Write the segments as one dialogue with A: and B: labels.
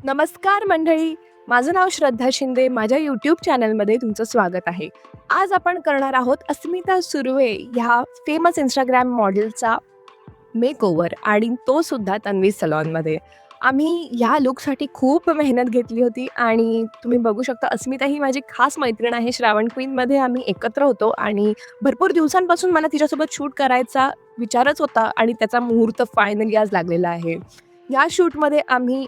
A: नमस्कार मंडळी, माझं नाव श्रद्धा शिंदे. माझ्या यूट्यूब चॅनलमध्ये तुमचं स्वागत आहे. आज आपण करणार आहोत अस्मिता सुर्वे ह्या फेमस इंस्टाग्राम मॉडेलचा मेकओव्हर आणि तो सुद्धा तन्वी सलॉनमध्ये. आम्ही ह्या लुकसाठी खूप मेहनत घेतली होती आणि तुम्ही बघू शकता अस्मिता ही माझी खास मैत्रीण आहे. श्रावण क्वीनमध्ये आम्ही एकत्र होतो आणि भरपूर दिवसांपासून मला तिच्यासोबत शूट करायचा विचारच होता आणि त्याचा मुहूर्त फायनली आज लागलेला आहे. या शूटमध्ये आम्ही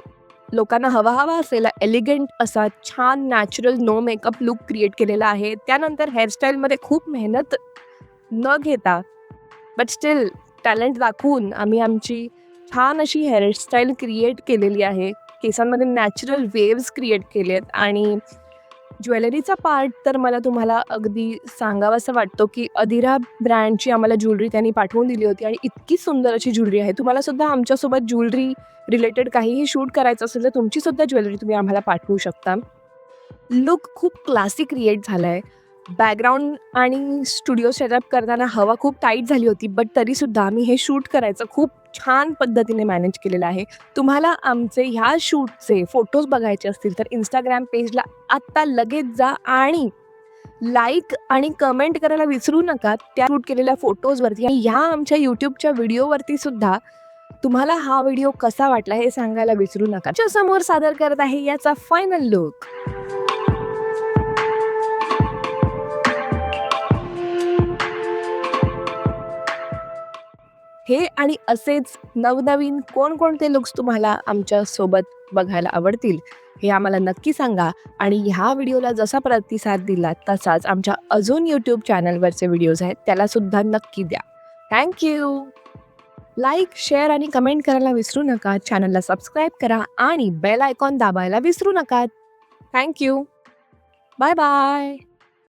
A: लोकांना हवा असलेला एलिगंट असा छान natural no makeup look create केलेला आहे. त्यानंतर हेअरस्टाईलमध्ये खूप मेहनत न घेता बट स्टील टॅलेंट दाखवून आम्ही आमची छान अशी हेअरस्टाईल क्रिएट केलेली आहे. केसांमध्ये नॅचरल वेव्स क्रिएट केलेत आणि ज्वेलरीचा पार्ट तर मला तुम्हाला अगदी सांगावासा वाटतो की अधिरा ब्रँडची आम्हाला ज्वेलरी त्यांनी पाठवून दिली होती आणि इतकी सुंदर अशी ज्वेलरी आहे. तुम्हाला सुद्धा आमच्यासोबत ज्वेलरी रिलेटेड काहीही शूट करायचं असेल तर तुमची सुद्धा ज्वेलरी तुम्ही आम्हाला पाठवू शकता. लुक खूप क्लासी क्रिएट झाला आहे. बॅकग्राऊंड आणि स्टुडिओ सेटअप करताना हवा खूप टाईट झाली होती बट तरीसुद्धा आम्ही हे शूट करायचं खूप छान पद्धतीने मॅनेज केलेलं आहे. तुम्हाला आमचे ह्या शूटचे फोटोज बघायचे असतील तर इंस्टाग्राम पेजला आत्ता लगेच जा आणि लाईक आणि कमेंट करायला विसरू नका त्या शूट केलेल्या फोटोजवरती. आणि ह्या आमच्या यूट्यूबच्या व्हिडिओवरती सुद्धा तुम्हाला हा व्हिडिओ कसा वाटला हे सांगायला विसरू नका. समोर सादर करत आहे याचा फायनल लुक. हे आणि असेच नवनवीन कोणकोणते लुक्स तुम्हाला आमच्यासोबत बघायला आवडतील हे आम्हाला नक्की सांगा. आणि ह्या व्हिडिओला जसा प्रतिसाद दिला तसाच आमच्या अजून यूट्यूब चॅनलवरचे व्हिडिओज आहेत त्यालासुद्धा नक्की द्या. थँक्यू. लाईक, शेअर आणि कमेंट करायला विसरू नका. चॅनलला सबस्क्राईब करा आणि बेल आयकॉन दाबायला विसरू नका. थँक्यू. Bye bye.